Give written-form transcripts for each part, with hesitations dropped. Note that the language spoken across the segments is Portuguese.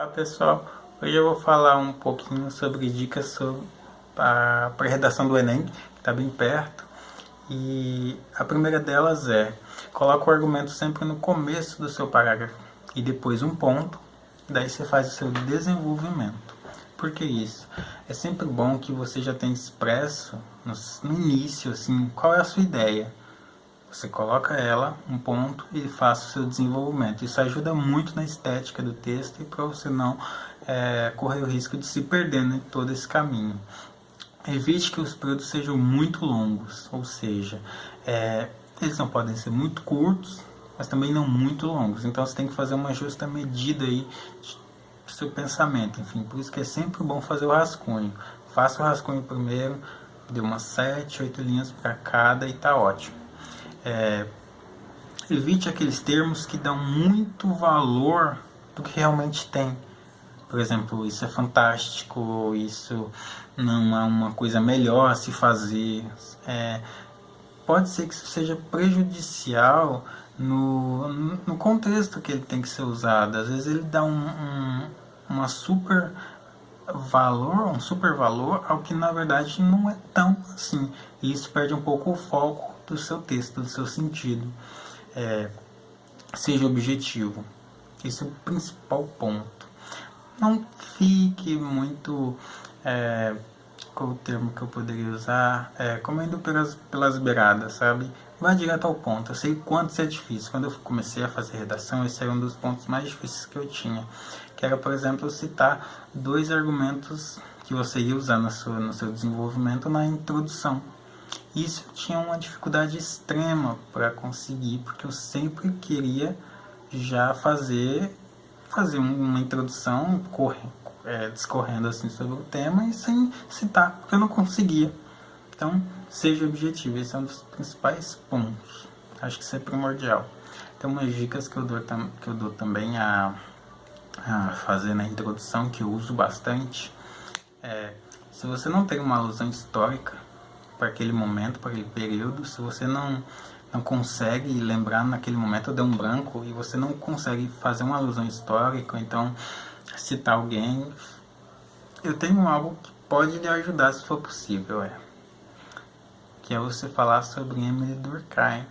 Olá pessoal, hoje eu vou falar um pouquinho sobre dicas para a redação do Enem, que está bem perto. E a primeira delas é, coloca o argumento sempre no começo do seu parágrafo e depois um ponto, daí você faz o seu desenvolvimento. Por que isso? É sempre bom que você já tenha expresso no início, assim, qual é a sua ideia. Você coloca ela, um ponto, e faça o seu desenvolvimento. Isso ajuda muito na estética do texto e para você não correr o risco de se perder em todo esse caminho. Evite que os períodos sejam muito longos, ou seja, eles não podem ser muito curtos, mas também não muito longos. Então você tem que fazer uma justa medida aí do seu pensamento. Enfim, por isso que é sempre bom fazer o rascunho. Faça o rascunho primeiro, dê umas 7, 8 linhas para cada e tá ótimo. Evite aqueles termos que dão muito valor do que realmente tem. Por exemplo, isso é fantástico, isso não é uma coisa melhor a se fazer. Pode ser que isso seja prejudicial no contexto que ele tem que ser usado. Às vezes ele dá um super valor ao que na verdade não é tão assim. E isso perde um pouco o foco do seu texto, do seu sentido. Seja objetivo. Esse é o principal ponto. Não fique muito, qual o termo que eu poderia usar, comendo pelas beiradas, sabe? Vai direto ao ponto. Eu sei quanto isso é difícil. Quando eu comecei a fazer redação, esse era um dos pontos mais difíceis que eu tinha. Que era, por exemplo, citar 2 argumentos que você ia usar no seu desenvolvimento na introdução. Isso eu tinha uma dificuldade extrema para conseguir, porque eu sempre queria já fazer uma introdução discorrendo assim sobre o tema e sem citar, porque eu não conseguia. Então, seja objetivo, esse é um dos principais pontos. Acho que isso é primordial. Tem umas dicas que eu dou também a fazer na introdução, que eu uso bastante. Se você não tem uma alusão histórica para aquele momento, para aquele período, se você não consegue lembrar naquele momento, deu um branco e você não consegue fazer uma alusão histórica, ou então citar alguém, eu tenho algo que pode lhe ajudar se for possível, que é você falar sobre Emily Durkheim,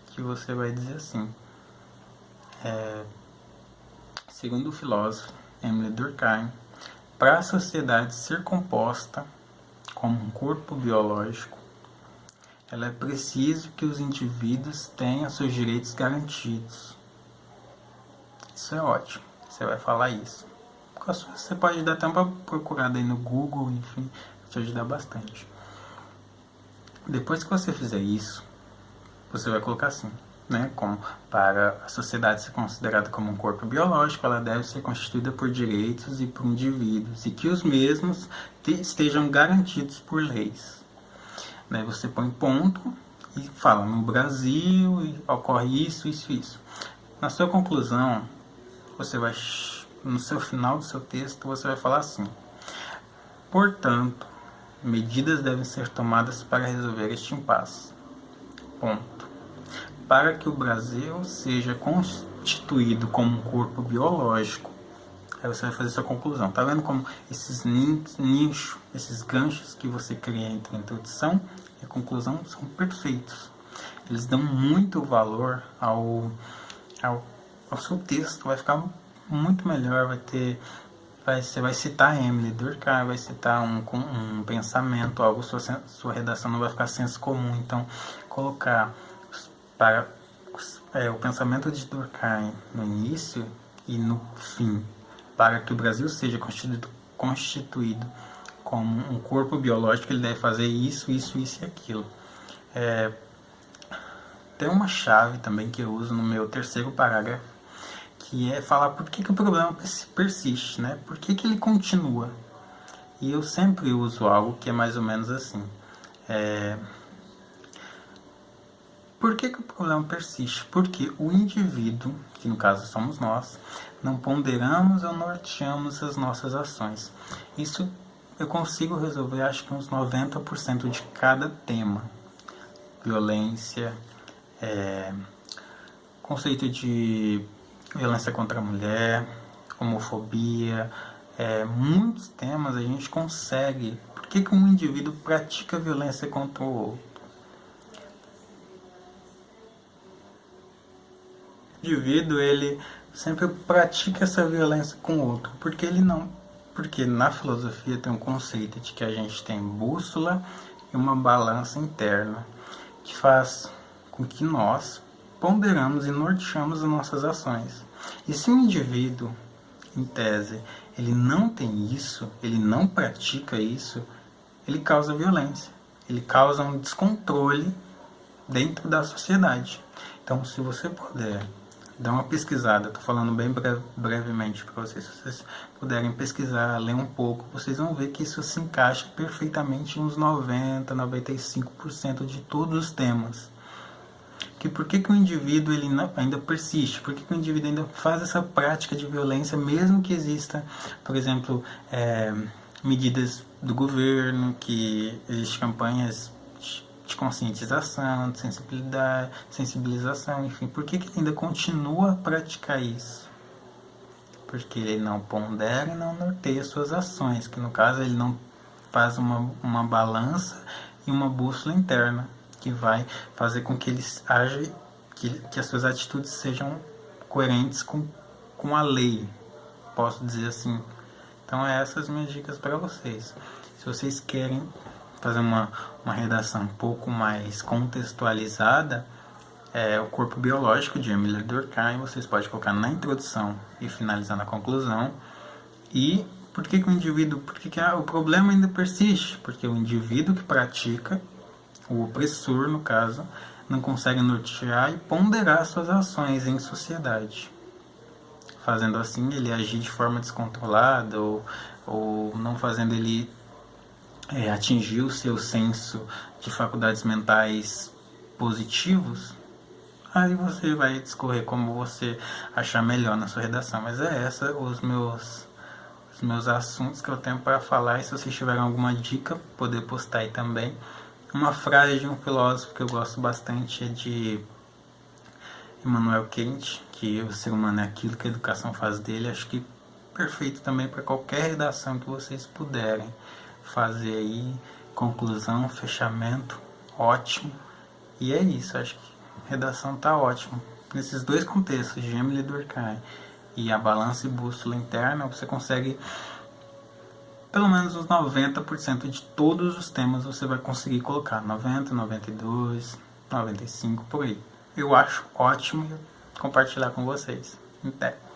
que você vai dizer assim, segundo o filósofo Emily Durkheim, para a sociedade ser composta como um corpo biológico, ela é preciso que os indivíduos tenham seus direitos garantidos. Isso é ótimo, você vai falar isso. Você pode dar até uma procurada aí no Google, enfim, te ajudar bastante. Depois que você fizer isso, você vai colocar assim, como para a sociedade ser considerada como um corpo biológico, ela deve ser constituída por direitos e por indivíduos, e que os mesmos estejam garantidos por leis. Daí você põe ponto e fala, no Brasil ocorre isso, isso, isso. Na sua conclusão, no seu final do seu texto, você vai falar assim, portanto, medidas devem ser tomadas para resolver este impasse. Ponto. Para que o Brasil seja constituído como um corpo biológico, aí você vai fazer sua conclusão. Tá vendo como esses nichos, esses ganchos que você cria entre a introdução e a conclusão são perfeitos. Eles dão muito valor ao seu texto, vai ficar muito melhor, você vai citar Emily Durkheim, vai citar um pensamento, algo, sua redação não vai ficar senso comum. Então, colocar o pensamento de Durkheim no início e no fim, para que o Brasil seja constituído como um corpo biológico, ele deve fazer isso, isso, isso e aquilo. Tem uma chave também que eu uso no meu terceiro parágrafo, que é falar por que o problema persiste, por que ele continua. E eu sempre uso algo que é mais ou menos assim. Por que o problema persiste? Porque o indivíduo, que no caso somos nós, não ponderamos ou norteamos as nossas ações. Isso eu consigo resolver, acho que uns 90% de cada tema. Violência, conceito de violência contra a mulher, homofobia, muitos temas a gente consegue. Por que um indivíduo pratica violência contra o outro? O indivíduo, ele sempre pratica essa violência com o outro, porque ele não... Porque na filosofia tem um conceito de que a gente tem bússola e uma balança interna, que faz com que nós ponderamos e norteamos as nossas ações. E se um indivíduo, em tese, ele não tem isso, ele não pratica isso, ele causa violência, ele causa um descontrole dentro da sociedade. Então, se você puder dar uma pesquisada, estou falando bem brevemente para vocês, se vocês puderem pesquisar, ler um pouco, vocês vão ver que isso se encaixa perfeitamente em uns 90, 95% de todos os temas. Por que o indivíduo ele ainda persiste? Por que o indivíduo ainda faz essa prática de violência, mesmo que exista, por exemplo, medidas do governo, que existem campanhas de conscientização, de sensibilização, enfim. Por que ele ainda continua a praticar isso? Porque ele não pondera e não norteia suas ações, que no caso ele não faz uma balança e uma bússola interna, que vai fazer com que ele age, que as suas atitudes sejam coerentes com a lei, posso dizer assim. Então, essas minhas dicas para vocês. Se vocês querem fazer uma redação um pouco mais contextualizada, o corpo biológico de Emile Durkheim, vocês podem colocar na introdução e finalizar na conclusão. E por que o indivíduo, o problema ainda persiste? Porque o indivíduo que pratica, o opressor no caso, não consegue nortear e ponderar suas ações em sociedade. Fazendo assim, ele agir de forma descontrolada ou não fazendo ele atingir o seu senso de faculdades mentais positivos. Aí você vai discorrer como você achar melhor na sua redação. Mas os meus assuntos que eu tenho para falar. E se vocês tiverem alguma dica, poder postar aí também. Uma frase de um filósofo que eu gosto bastante é de Immanuel Kant, que o ser humano é aquilo que a educação faz dele. Acho que perfeito também para qualquer redação que vocês puderem fazer aí. Conclusão, fechamento, ótimo. E é isso, acho que a redação tá ótima. Nesses dois contextos, de Emile Durkheim e a balança e bússola interna, você consegue pelo menos uns 90% de todos os temas você vai conseguir colocar. 90, 92, 95, por aí. Eu acho ótimo compartilhar com vocês. Até!